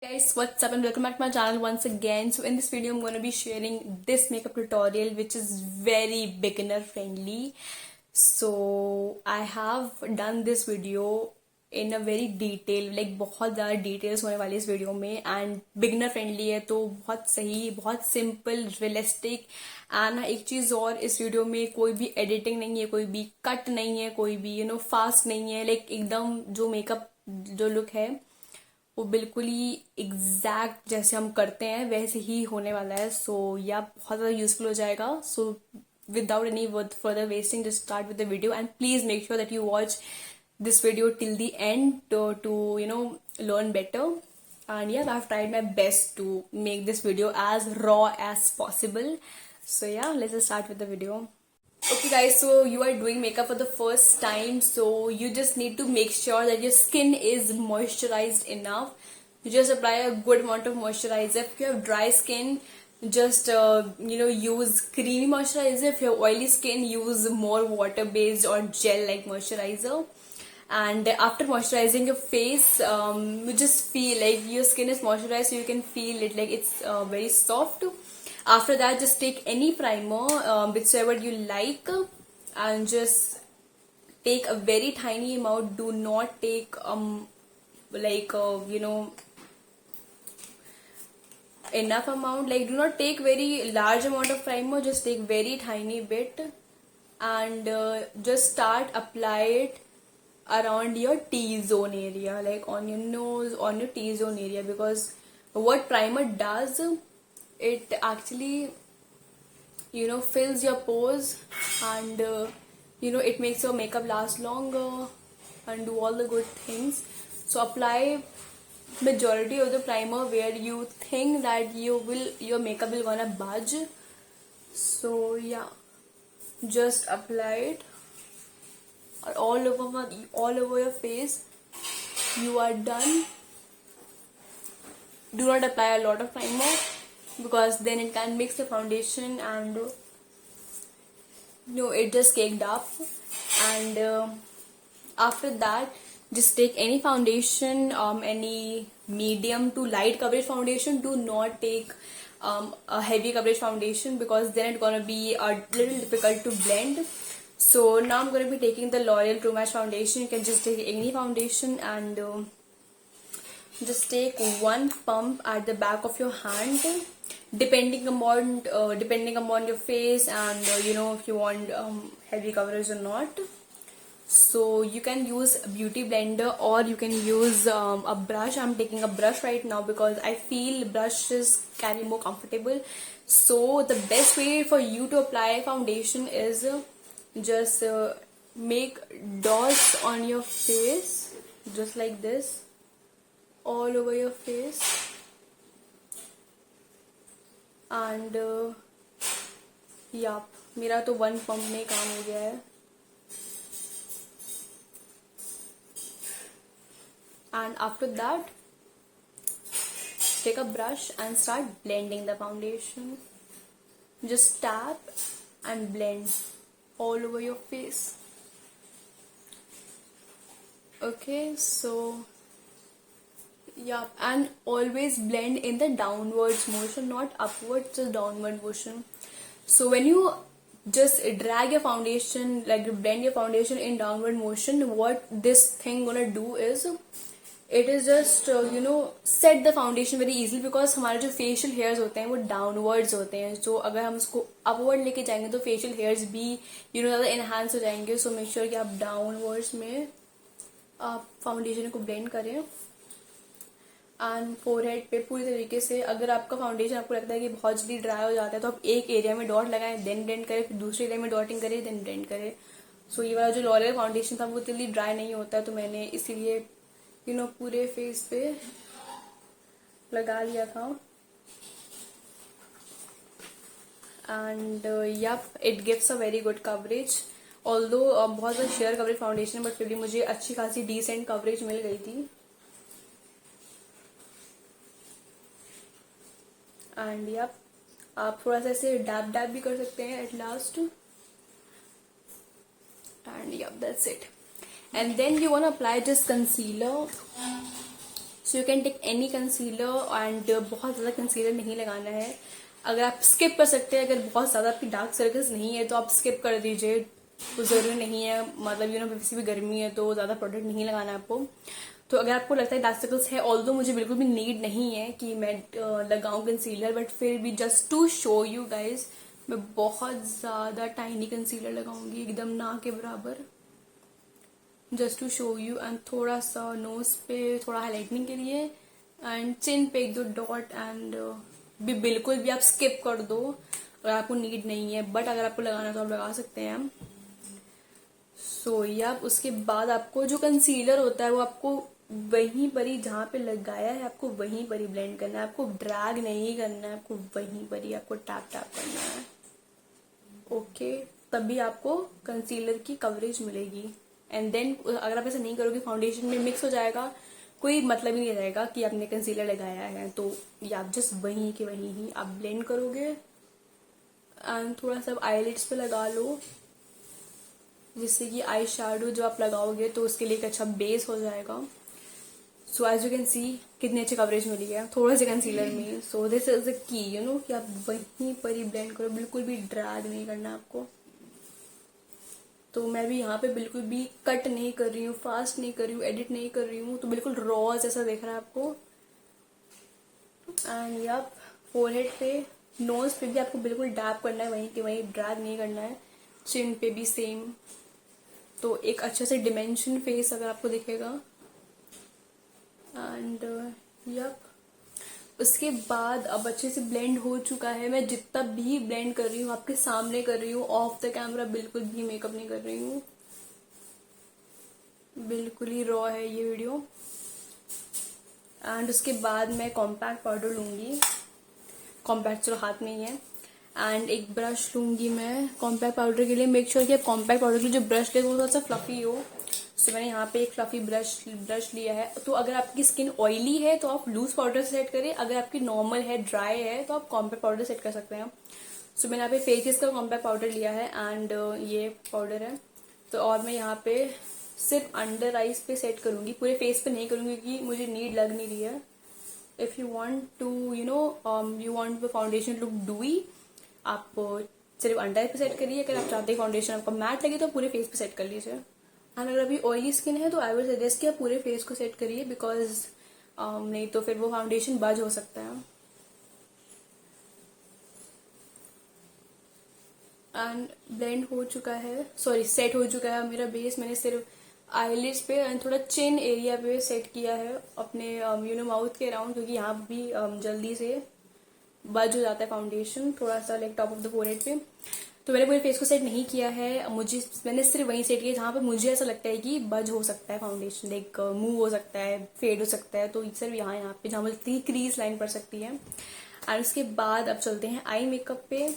Guys, what's up and welcome back to my channel once again. So in this video I'm going to be sharing this makeup tutorial which is very beginner friendly. So I have done this video in a very detail, like बहुत ज़्यादा details होने वाली इस video में and beginner friendly है तो बहुत सही, बहुत simple, realistic and एक चीज़ और इस वीडियो में कोई भी editing नहीं है, कोई भी cut नहीं है, कोई भी fast नहीं है, like एकदम जो makeup जो look है वो बिल्कुल ही एग्जैक्ट जैसे हम करते हैं वैसे ही होने वाला है. सो या बहुत ज़्यादा यूजफुल हो जाएगा. सो without any further wasting, just start with the video and please make sure that you watch this video till the end to learn better. And yeah, I've tried my best to make this video as raw as possible. So yeah, let's just start with the video. Okay guys, so you are doing makeup for the first time, so you just need to make sure that your skin is moisturized enough. You just apply a good amount of moisturizer. If you have dry skin, just use creamy moisturizer. If you have oily skin, use more water based or gel like moisturizer. And after moisturizing your face, you just feel like your skin is moisturized, so you can feel it like it's very soft. After that, just take any primer, whichever you like, and just take a very tiny amount. Do not take enough amount. Like, do not take very large amount of primer. Just take very tiny bit, and just start apply it around your T-zone area, like on your nose, on your T-zone area, because what primer does, it actually fills your pores, and it makes your makeup last longer and do all the good things. So apply majority of the primer where you think that your makeup will gonna budge. So yeah, just apply it all over your face. You are done. Do not apply a lot of primer because then it can mix the foundation and it just caked up. And after that, just take any foundation, any medium to light coverage foundation. Do not take a heavy coverage foundation because then it's gonna be a little difficult to blend. So now I'm going to be taking the L'Oreal True Match foundation. You can just take any foundation and just take one pump at the back of your hand, depending upon your face and if you want heavy coverage or not. So you can use a beauty blender or you can use a brush. I'm taking a brush right now because I feel brushes can be more comfortable. So the best way for you to apply foundation is just make dots on your face, just like this, all over your face. And yeah, मेरा तो one pump में काम हो गया है. And after that, take a brush and start blending the foundation. Just tap and blend all over your face. Okay, so yeah, and always blend in the downwards motion, not upwards, just downward motion. So when you just drag your foundation, like blend your foundation in downward motion, what this thing gonna do is it is just set the foundation very easily, because हमारे जो facial hairs होते हैं वो downwards होते हैं. So अगर हम उसको upward लेके जाएंगे तो facial hairs भी ज़्यादा enhance हो जाएंगे. So make sure कि आप downwards में आप foundation को blend करें. एंड फोरहेड पे पूरी तरीके से, अगर आपका फाउंडेशन आपको लगता है कि बहुत जल्दी ड्राई हो जाता है तो आप एक एरिया में डॉट लगाएं, देन ब्लेंड करें, फिर दूसरे एरिया में डॉटिंग करें, देन ब्लेंड करें. सो ये वाला जो लॉरियल फाउंडेशन था वो जल्दी ड्राई नहीं होता है, तो मैंने इसीलिए पूरे फेस पे लगा लिया था. And yep, it gives a very good coverage. Although बहुत ज़्यादा शेयर कवरेज फाउंडेशन है, बट फिर भी मुझे अच्छी खासी डिसेंट कवरेज मिल गई थी. एंड यप, आप थोड़ा सा ऐसे डैब डैब भी कर सकते हैं at last. And yep, that's it. And then you want to apply just concealer. So you can take any concealer and बहुत ज़्यादा कंसीलर नहीं लगाना है। अगर आप स्किप कर सकते हैं, अगर बहुत ज़्यादा आपकी डार्क सर्कल्स नहीं है तो आप स्किप कर दीजिए, तो ज़रूरी नहीं है, मतलब वैसे भी गर्मी है तो ज़्यादा प्रोडक्ट नहीं लगाना है आपको। तो अगर आपको लगता है डार्क सर्कल्स है, ऑल्दो मुझे बिल्कुल भी नीड नहीं है कि मैं लगाऊं कंसीलर, बट फिर भी just to show you guys मैं बहुत ज़्यादा टाइनी कंसीलर लगाऊंगी, एकदम ना के बराबर, just to show you. And थोड़ा सा नोज पे थोड़ा हाईलाइटनिंग के लिए, एंड चिन पे एक दो डॉट, एंड भी बिल्कुल भी आप स्किप कर दो अगर आपको नीड नहीं है, बट अगर आपको लगाना है तो आप लगा सकते हैं। सो या उसके बाद आपको जो कंसीलर होता है वो आपको वहीं पर ही जहाँ पे लगाया है आपको वहीं पर ही ब्लेंड करना है, आपको ड्रैग नहीं करना है, आपको वहीं पर ही आपको टैप टैप करना है। ओके, तभी आपको कंसीलर की कवरेज मिलेगी। एंड देन अगर आप ऐसा नहीं करोगे फाउंडेशन में मिक्स हो जाएगा, कोई मतलब ही नहीं रहेगा कि आपने कंसीलर लगाया है। तो ये आप जस्ट वहीं के वहीं ही आप ब्लेंड करोगे, एंड थोड़ा सा आईलिड्स पे लगा लो, जिससे कि आई शेडो जो आप लगाओगे तो उसके लिए एक अच्छा बेस हो जाएगा। So as you can see कितनी अच्छी कवरेज मिली है थोड़ा से कंसीलर में। So this is the key कि आप वहीं पर ही ब्लेंड करो, बिल्कुल भी ड्रैग नहीं करना आपको। तो मैं भी यहाँ पे बिल्कुल भी कट नहीं कर रही हूँ, फास्ट नहीं कर रही हूँ, एडिट नहीं कर रही हूँ, तो बिल्कुल रॉ जैसा दिख रहा है आपको। एंड आप फोरहेड पे, नोज पे भी आपको बिल्कुल डैप करना है, वहीं के वहीं ड्रैग नहीं करना है। चिन पे भी सेम, तो एक अच्छे से डिमेंशन फेस अगर आपको दिखेगा। एंड यप उसके बाद अब अच्छे से ब्लेंड हो चुका है। मैं जितना भी ब्लेंड कर रही हूँ आपके सामने कर रही हूँ, ऑफ द कैमरा बिल्कुल भी मेकअप नहीं कर रही हूँ, बिल्कुल ही रॉ है ये वीडियो। एंड उसके बाद मैं कॉम्पैक्ट पाउडर लूंगी, कॉम्पैक्ट चलो हाथ में ही है, एंड एक ब्रश लूंगी मैं कॉम्पैक्ट पाउडर के लिए। मेक श्योर कि आप कॉम्पैक्ट पाउडर के लिए जो ब्रश ले वो थोड़ा सा फ्लफी हो। सो मैंने यहाँ पे एक फ्लफी ब्रश लिया है। तो अगर आपकी स्किन ऑयली है तो आप लूज पाउडर से सेट करें, अगर आपकी नॉर्मल है, ड्राई है, तो आप कॉम्पैक्ट पाउडर सेट कर सकते हैं। सो मैंने यहाँ पे फेसिस का कॉम्पैक्ट पाउडर लिया है, एंड ये पाउडर है। तो और मैं यहाँ पे सिर्फ अंडर आईज पे सेट करूंगी, पूरे फेस पे नहीं करूंगी क्योंकि मुझे नीड लग नहीं रही है। If you want to you want foundation look dewy, आप सिर्फ अंडर पे सेट करिए। अगर आप चाहते हैं फाउंडेशन आपका मैट लगे तो पूरे फेस पे सेट कर लीजिए। एंड अगर अभी ऑयली स्किन है तो आई विल सजेस्ट कि आप पूरे फेस को सेट करिए, बिकॉज नहीं तो फिर वो फाउंडेशन बज हो सकता है। एंड ब्लेंड हो चुका है, सॉरी सेट हो चुका है मेरा बेस। मैंने सिर्फ आईलिड्स पे एंड थोड़ा चिन एरिया पे सेट किया है अपने माउथ के अराउंड, क्योंकि यहाँ भी जल्दी से बज हो जाता है फाउंडेशन, थोड़ा सा like top of the forehead पे। तो मैंने पूरे फेस को सेट नहीं किया है, मैंने सिर्फ वहीं सेट किया जहाँ पे मुझे ऐसा लगता है कि बज हो सकता है फाउंडेशन, लाइक मूव हो सकता है, फेड हो सकता है। तो सिर्फ यहाँ पे जहाँ मुझे क्रीज लाइन पड़ सकती है। एंड उसके बाद अब चलते हैं आई मेकअप पे।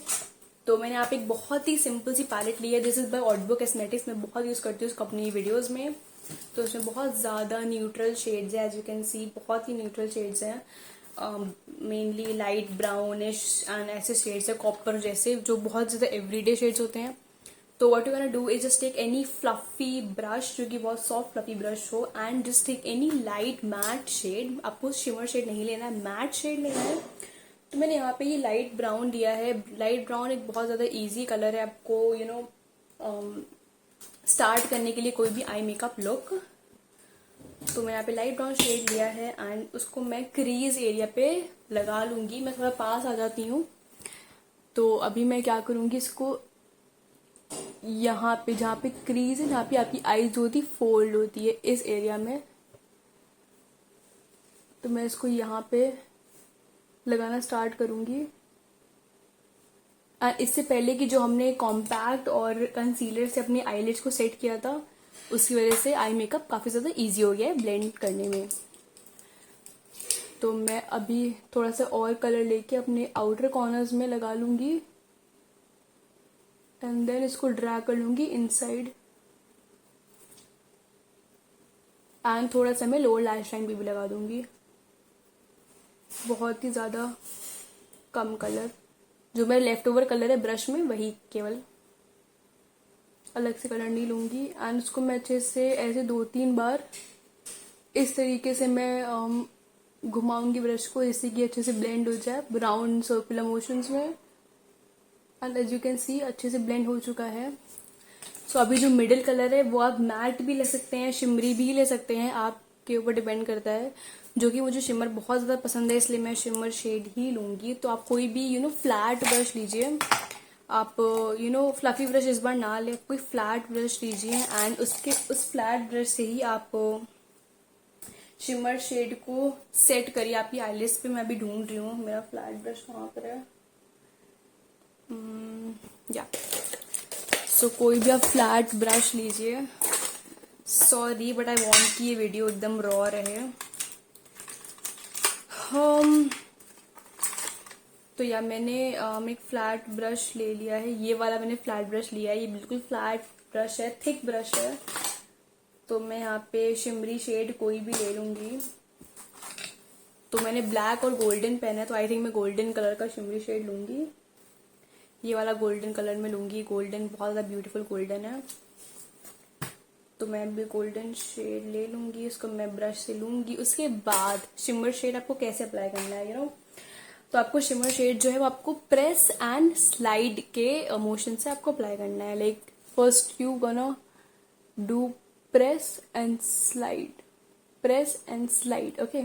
तो मैंने यहाँ पे एक बहुत ही सिंपल सी पैलेट ली है, दिस इज बाय ऑडबो कॉस्मेटिक्स। मैं बहुत यूज करती हूँ उसको अपनी वीडियोज में। तो उसमें बहुत ज्यादा न्यूट्रल शेड्स है, एज यू कैन सी बहुत ही न्यूट्रल शेड्स हैं, मेनली लाइट ब्राउनिश एंड ऐसे शेड्स है, कॉपर जैसे, जो बहुत ज्यादा एवरीडे शेड्स होते हैं। तो what you can do is just take any fluffy brush, जो कि बहुत सॉफ्ट फ्लफी ब्रश हो, and just take any light matte shade. आपको शिमर शेड नहीं लेना है, मैट शेड लेना है। तो मैंने यहाँ पे ये लाइट ब्राउन लिया है। लाइट ब्राउन एक बहुत ज्यादा इजी कलर है आपको स्टार्ट करने के लिए कोई भी आई मेकअप लुक। तो मैं यहाँ पे लाइट ब्राउन शेड लिया है एंड उसको मैं क्रीज एरिया पे लगा लूंगी। मैं थोड़ा पास आ जाती हूँ। तो अभी मैं क्या करूंगी, इसको यहाँ पे जहाँ पे क्रीज है, जहाँ पे आपकी आईज होती फोल्ड होती है, इस एरिया में, तो मैं इसको यहाँ पे लगाना स्टार्ट करूंगी। एंड इससे पहले कि जो हमने कॉम्पैक्ट और कंसीलर से अपने आईलिड्स को सेट किया था, उसकी वजह से आई मेकअप काफी ज्यादा इजी हो गया है ब्लेंड करने में। तो मैं अभी थोड़ा सा और कलर लेके अपने आउटर कॉर्नर्स में लगा लूंगी, एंड देन इसको ड्रा कर लूंगी इनसाइड। एंड थोड़ा सा मैं लोअर लैश लाइन पे भी लगा दूंगी, बहुत ही ज्यादा कम कलर, जो मेरा लेफ्ट ओवर कलर है ब्रश में वही केवल, अलग से कलर नहीं लूंगी। एंड उसको मैं अच्छे से ऐसे 2-3 बार इस तरीके से मैं घुमाऊंगी ब्रश को जिससे कि अच्छे से ब्लेंड हो जाए राउंड सर्कुलर मोशंस में। And as you can see अच्छे से ब्लेंड हो चुका है। सो अभी जो मिडिल कलर है वो आप मैट भी ले सकते हैं, शिमरी भी ले सकते हैं, आपके ऊपर डिपेंड करता है। जो कि मुझे शिमर बहुत ज़्यादा पसंद है इसलिए मैं शिमर शेड ही लूँगी। तो आप कोई भी फ्लैट ब्रश लीजिए। आप फ्लफी ब्रश इस बार ना ले, कोई फ्लैट ब्रश लीजिए एंड उस फ्लैट ब्रश से ही आप शिमर शेड को सेट करिए आपकी आईलिड्स पे। मैं अभी ढूंढ रही हूँ मेरा फ्लैट ब्रश कहाँ पर है। या सो कोई भी आप फ्लैट ब्रश लीजिए। सॉरी बट आई वांट कि ये वीडियो एकदम रॉ रहे। तो या मैंने एक फ्लैट ब्रश ले लिया है, ये वाला मैंने फ्लैट ब्रश लिया है। ये बिल्कुल फ्लैट ब्रश है, थिक ब्रश है। तो मैं यहाँ पे शिमरी शेड कोई भी ले लूंगी। तो मैंने ब्लैक और गोल्डन पहना है तो आई थिंक मैं गोल्डन कलर का शिमरी शेड लूंगी। ये वाला गोल्डन कलर में लूंगी। गोल्डन बहुत ज़्यादा ब्यूटीफुल गोल्डन है तो मैं भी गोल्डन शेड ले लूंगी। इसको मैं ब्रश से लूंगी। उसके बाद शिमर शेड आपको कैसे अप्लाई करना है तो आपको शिमर शेड जो है वो आपको प्रेस एंड स्लाइड के मोशन से आपको अप्लाई करना है। Like first you gonna do press and slide, press and slide, okay.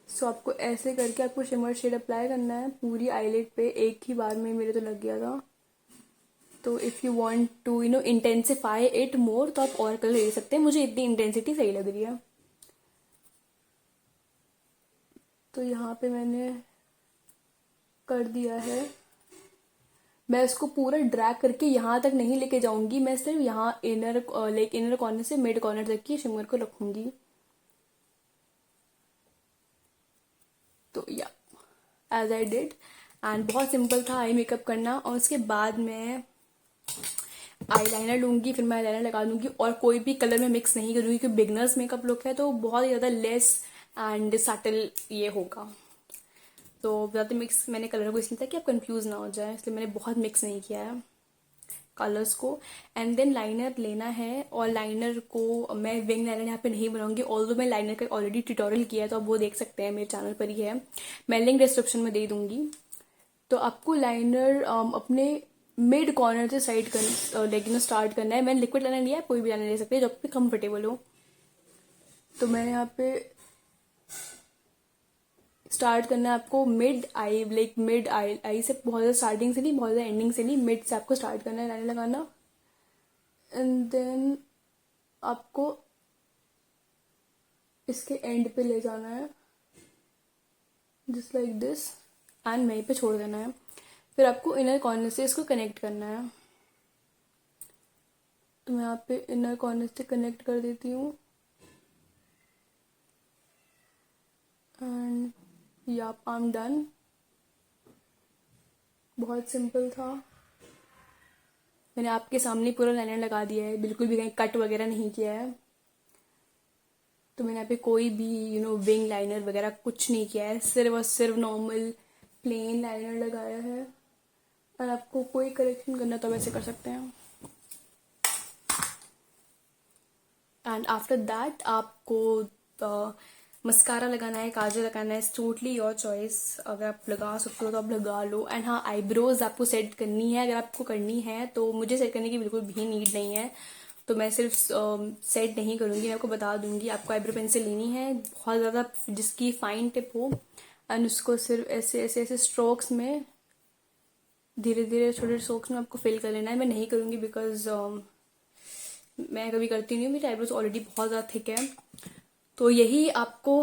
So आपको ऐसे करके आपको शिमर शेड अप्लाई करना है पूरी आईलिड पे एक ही बार में। मेरे तो लग गया था। तो if you want to intensify it more तो आप और कलर ले सकते हैं। मुझे इतनी इंटेंसिटी सही लग रही है। तो यहाँ पे मैंने कर दिया है। मैं इसको पूरा ड्रैग करके यहाँ तक नहीं लेके जाऊंगी। मैं सिर्फ यहाँ इनर कॉर्नर से मिड कॉर्नर तक की शिमर को रखूंगी। तो या एज आई डिड एंड बहुत सिंपल था आई मेकअप करना। और उसके बाद मैं आईलाइनर लूंगी, फिर मैं आईलाइनर लगा दूंगी और कोई भी कलर में मिक्स नहीं करूंगी क्योंकि बिगनर्स मेकअप लुक है तो बहुत ही ज़्यादा लेस एंड सटल ये होगा। तो ज़्यादा मिक्स मैंने कलर को इसलिए था कि आप कंफ्यूज ना हो जाए, इसलिए मैंने बहुत मिक्स नहीं किया है कलर्स को। एंड देन लाइनर लेना है और लाइनर को मैं विंग लाइनर यहाँ पे नहीं बनाऊंगी। ऑल्दो मैं लाइनर का ऑलरेडी ट्यूटोरियल किया है तो आप वो देख सकते हैं, मेरे चैनल पर ही है। मैं लिंक डिस्क्रिप्शन में दे दूंगी। तो आपको लाइनर अपने मिड कॉर्नर से साइड कर स्टार्ट करना है। मैंने लिक्विड लाइनर लिया है, कोई भी लाइनर ले सकते हैं जो आप पे कंफर्टेबल हो। तो मैंने यहाँ पे स्टार्ट करना है आपको मिड आई, मिड आई से बहुत ज़्यादा स्टार्टिंग से नहीं, बहुत ज़्यादा एंडिंग से नहीं, मिड से आपको स्टार्ट करना है लाइनर लगाना। एंड देन आपको इसके एंड पे ले जाना है जस्ट लाइक दिस एंड वहीं पे छोड़ देना है। फिर आपको इनर कॉर्नर से इसको कनेक्ट करना है। तो मैं यहाँ पे इनर कॉर्नर से कनेक्ट कर देती हूँ एंड या आई एम डन। बहुत सिंपल था। मैंने आपके सामने पूरा लाइनर लगा दिया है, बिल्कुल भी कहीं कट वगैरह नहीं किया है। तो मैंने यहाँ पे कोई भी विंग लाइनर वगैरह कुछ नहीं किया है, सिर्फ और सिर्फ नॉर्मल प्लेन लाइनर लगाया है। और आपको कोई करेक्शन करना तो वैसे कर सकते हैं। एंड आफ्टर दैट आपको मस्कारा लगाना है, काजल लगाना है, टोटली योर चॉइस। अगर आप लगा सकते हो तो आप लगा लो। एंड हाँ, आईब्रोज आपको सेट करनी है। अगर आपको करनी है तो मुझे सेट करने की बिल्कुल भी नीड नहीं है, तो मैं सिर्फ सेट नहीं करूँगी। मैं आपको बता दूंगी। आपको आईब्रो पेंसिल लेनी है बहुत ज़्यादा जिसकी फाइन टिप हो एंड उसको सिर्फ ऐसे ऐसे ऐसे स्ट्रोक्स में धीरे धीरे छोटे स्ट्रोक्स में आपको फिल कर लेना है। मैं नहीं करूँगी बिकॉज मैं कभी करती नहीं हूँ, मेरी आईब्रोज ऑलरेडी बहुत ज़्यादा थिक है। तो यही आपको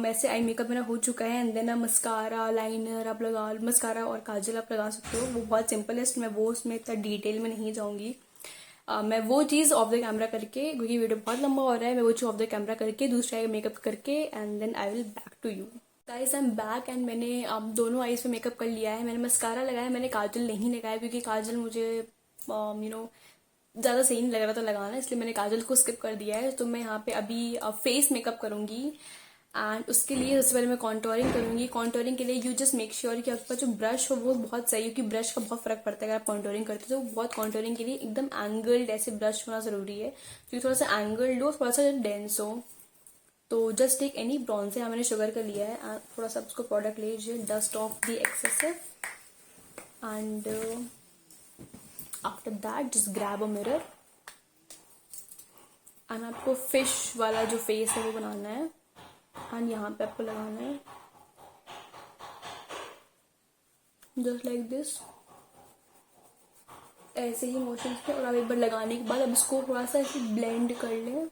ऐसे आई मेकअप मेरा हो चुका है। एंड देन मस्कारा लाइनर आप लगा, मस्कारा और काजल आप लगा सकते हो, वो बहुत सिंपलेस्ट। मैं वो उसमें इतना डिटेल में नहीं जाऊँगी। मैं वो चीज़ ऑफ द कैमरा करके, क्योंकि वीडियो बहुत लंबा हो रहा है, मैं वो चीज़ ऑफ द कैमरा करके दूसरा मेकअप करके and then I will back to you guys. I am back and मैंने दोनों आईज पे मेकअप कर लिया है। मैंने मस्कारा लगाया, मैंने काजल नहीं लगाया क्योंकि काजल मुझे ज़्यादा सही नहीं लग रहा था लगाना, इसलिए मैंने काजल को स्किप कर दिया है। तो मैं यहाँ पे अभी फेस मेकअप करूँगी एंड उसके लिए सबसे पहले मैं कॉन्टोरिंग करूँगी। कॉन्टोरिंग के लिए यू जस्ट मेक श्योर कि आपका जो ब्रश हो वो बहुत सही हो, क्योंकि ब्रश का बहुत फर्क पड़ता है अगर आप कॉन्टोरिंग करते हो। तो बहुत कॉन्टोरिंग के लिए एकदम एंगल्ड ऐसे ब्रश होना ज़रूरी है, क्योंकि थोड़ा सा एंगल्ड हो, थोड़ा सा डेंस हो। तो जस्ट टेक एनी ब्रॉन्जर, यहाँ मैंने शुगर का लिया है, and थोड़ा सा उसको प्रोडक्ट लीजिए, dust of the excessive, and after that just grab a mirror, and आपको फिश वाला जो फेस है वो बनाना है, एंड यहाँ पे आपको लगाना है जस्ट लाइक दिस, ऐसे ही मोशंस पे। और आप एक बार लगाने के बाद अब इसको थोड़ा सा ऐसे ब्लेंड कर लें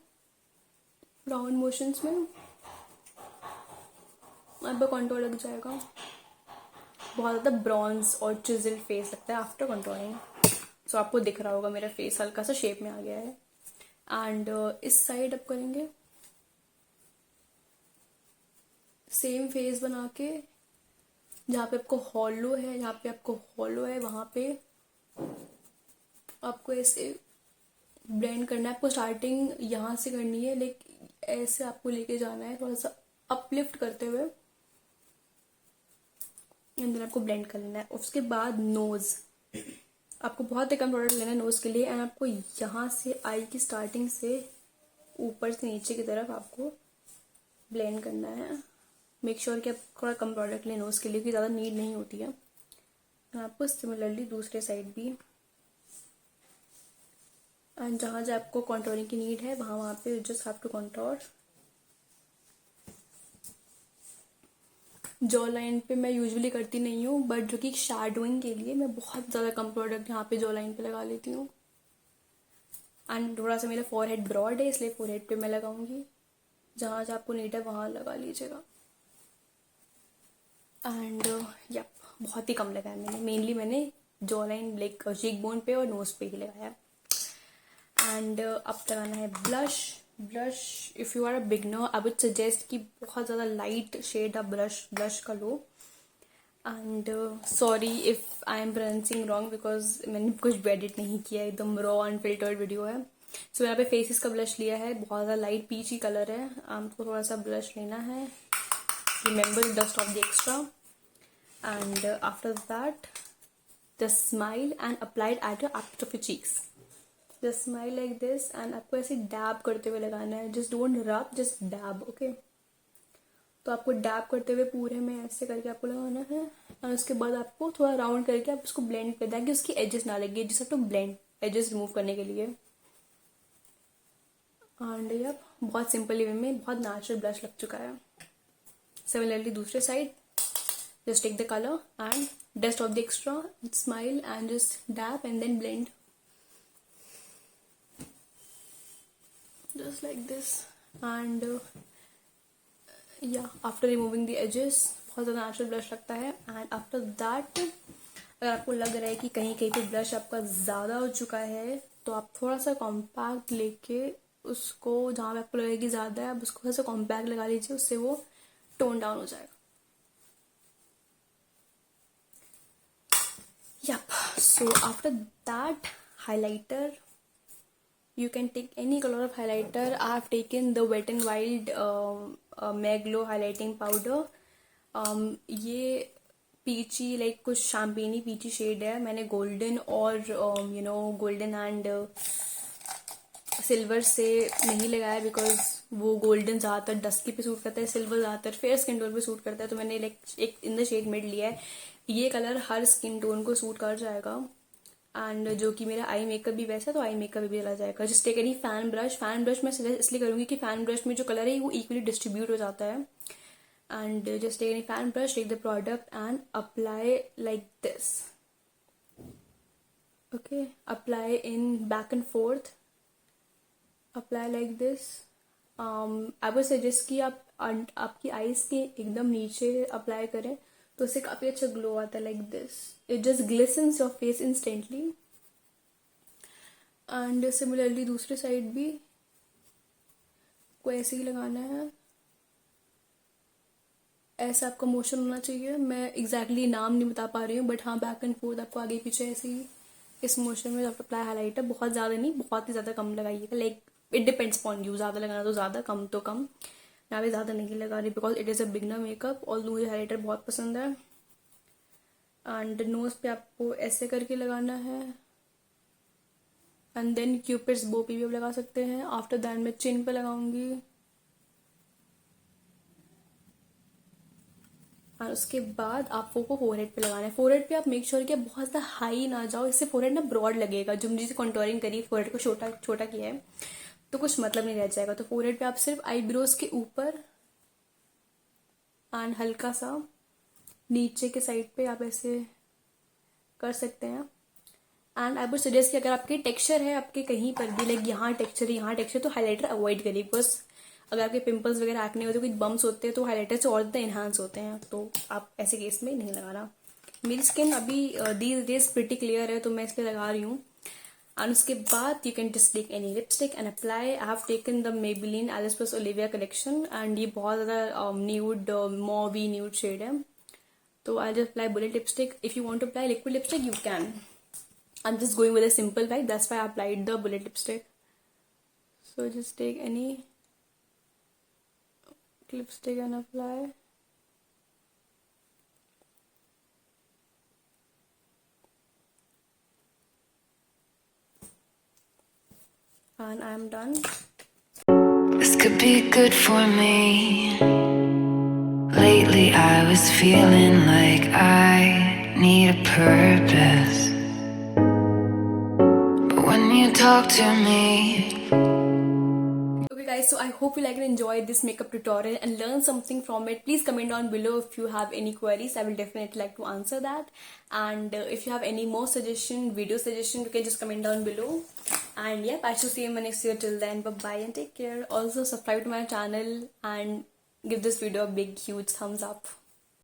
राउंड मोशंस में, आपका कॉन्टोर लग जाएगा। बहुत ज़्यादा ब्रॉन्ज और चिजल फेस लगता है आफ्टर कॉन्टोरिंग। सो आपको दिख रहा होगा मेरा फेस हल्का सा शेप में आ गया है। एंड इस साइड आप करेंगे सेम फेस बना के, जहाँ पे आपको हॉलो है, जहाँ पे आपको हॉलो है वहाँ पे आपको ऐसे ब्लेंड करना है। आपको स्टार्टिंग यहाँ से करनी है, लेकिन ऐसे आपको लेके जाना है थोड़ा सा अपलिफ्ट करते हुए, एंड देन आपको ब्लेंड कर लेना है। उसके बाद नोज, आपको बहुत ही कम प्रोडक्ट लेना है नोज के लिए, एंड आपको यहाँ से आई की स्टार्टिंग से ऊपर से नीचे की तरफ आपको ब्लेंड करना है। मेक श्योर कि आप थोड़ा कम प्रोडक्ट लें नोज के लिए, क्योंकि ज़्यादा नीड नहीं होती है। आपको सिमिलरली दूसरे साइड भी, एंड जहाँ जहाँ आपको कॉन्टोरिंग की नीड है वहाँ वहाँ पे just have to contour. Jaw line पे मैं यूजुअली करती नहीं हूँ, बट जो कि शैडोइंग के लिए मैं बहुत ज़्यादा कम प्रोडक्ट यहाँ पे जॉ लाइन पे लगा लेती हूँ। एंड थोड़ा सा मेरा फोरहेड ब्रॉड है, इसलिए फोरहेड पे मैं लगाऊंगी, जहाँ जहाँ आपको नीड है वहाँ लगा लीजिएगा। एंड यप, बहुत ही कम लगाया मैंने, मेनली मैंने jaw line like cheek bone पे और नोज पे ही लगाया। एंड अब लगाना है blush. Blush if you are a beginner I would suggest कि बहुत ज़्यादा लाइट शेड आप ब्लश का लो। And sorry if I am pronouncing wrong, because मैंने कुछ एडिट नहीं किया, एकदम रॉ अनफिल्टर्ड वीडियो है। सो यहाँ पे फेसेस का ब्लश लिया है, बहुत ज़्यादा लाइट पीची कलर है, आपको थोड़ा सा ब्लश लेना है, remember dust of the extra. And after that the smile and applied at your after of your cheeks, just smile like this, and आपको ऐसे डैब करते हुए लगाना है, जस्ट डोंट रब, जस्ट डैब, ओके। तो आपको डैब करते हुए पूरे में ऐसे करके आपको लगाना है, और उसके बाद आपको थोड़ा राउंड करके आप उसको ब्लेंड कर दें कि उसकी एजेस ना लगे, जिस तो ब्लेंड एजेस रिमूव करने के लिए। एंड यप, बहुत सिंपल वे में बहुत नेचुरल ब्लश लग चुका है। सिमिलरली दूसरे side just take the color and dust off the extra, smile and just dab and then blend just like this. And yeah, after removing the edges बहुत ज़्यादा natural blush लगता है। And after that अगर आपको लग रहा है कि कहीं कहीं पे ब्लश आपका ज़्यादा हो चुका है, तो आप थोड़ा सा कॉम्पैक्ट लेके उसको, जहाँ पे आपको लगेगा कि ज़्यादा है, आप उसको थोड़ा सा कॉम्पैक्ट लगा लीजिए, उससे वो टोन डाउन हो जाएगा। Yep, so after that highlighter, you can take any color of highlighter. I have taken the Wet n Wild Meglo highlighting powder. ये पीची लाइक कुछ शैम्पेनी पीची शेड है, मैंने गोल्डन और गोल्डन एंड सिल्वर से नहीं लगाया, बिकॉज वो गोल्डन ज़्यादातर डस्की पे सूट करता है, सिल्वर ज़्यादातर फेयर स्किन टोन पे सूट करता है, तो मैंने लाइक एक इन द शेड मिड लिया है। ये कलर हर स्किन टोन को सूट कर जाएगा, एंड जो कि मेरा आई मेकअप भी वैसा है, तो आई मेकअप भी चला जाएगा। Just take any fan brush मैं सजेस्ट इसलिए करूँगी कि फैन ब्रश में जो कलर है वो इक्वली डिस्ट्रीब्यूट हो जाता है। And just take any fan brush, take the product and apply like this, okay. Apply in back and forth, apply like this. I would suggest कि आप आपकी आईज के एकदम नीचे अप्लाई करें, तो उससे काफ़ी अच्छा ग्लो आता है, like this. It just Glisson's your face instantly. And similarly दूसरे साइड भी को ऐसे ही लगाना है, ऐसा आपका मोशन होना चाहिए। मैं एग्जैक्टली नाम नहीं बता पा रही हूँ, बट हाँ बैक एंड फोर्थ आपको आगे पीछे ऐसे ही इस मोशन में आप अप्लाई हाईलाइटर, बहुत ज़्यादा नहीं, बहुत ही ज़्यादा कम लगाइएगा, like it depends upon you, ज़्यादा लगाना तो ज़्यादा, कम तो कम। मैं भी ज़्यादा नहीं लगा रही because it is a beginner makeup, और मुझे हाईलाइटर बहुत पसंद है। एंड नोज पे आपको ऐसे करके लगाना है, एंड देन क्यूपिड्स बो पे भी आप लगा सकते हैं। आफ्टर दैट मैं चिन पे लगाऊंगी, और उसके बाद आपको को फोरहेड पे लगाना है। फोरहेड पे आप मेक श्योर कि बहुत ज़्यादा हाई ना जाओ, इससे फोरहेड ना ब्रॉड लगेगा। जो मुझे कॉन्टोरिंग करी, फोरहेड को छोटा छोटा किया है तो कुछ मतलब नहीं रह जाएगा। तो फोरहेड पे आप सिर्फ आईब्रोज के ऊपर एंड हल्का सा नीचे के साइड पे आप ऐसे कर सकते हैं। एंड आई वुड सजेस्ट कि अगर आपके टेक्सचर है आपके कहीं पर भी लाइक यहाँ टेक्सचर तो हाईलाइटर अवॉइड करिए, बिकॉज अगर आपके पिंपल्स वगैरह एक्ने होते हैं, कुछ बम्स होते हैं तो हाईलाइटर से और ज़्यादा इन्हांस होते हैं, तो आप ऐसे केस में नहीं लगाना। मेरी स्किन अभी दीज डेज प्रिटी क्लियर है तो मैं इसलिए लगा रही हूँ। एंड उसके बाद you can just take any lipstick and apply. I have taken the Maybelline Alice plus Olivia collection and ये बहुत ज़्यादा न्यूड मॉवी न्यूड शेड है। तो I just apply bullet lipstick. If you want to apply liquid lipstick you can. I'm just going with a simple vibe, that's why I applied the bullet lipstick. So just take any lipstick and apply. And I'm done. This could be good for me. Lately I was feeling like I need a purpose. But when you talk to me, Okay guys, so I hope you like and enjoyed this makeup tutorial and learn something from it. Please comment down below if you have any queries. I will definitely like to answer that. And if you have any more video suggestion, you can just comment down below. And yeah, I shall see you in my next video. Till then, bye bye and take care. Also subscribe to my channel and give this video a big huge thumbs up.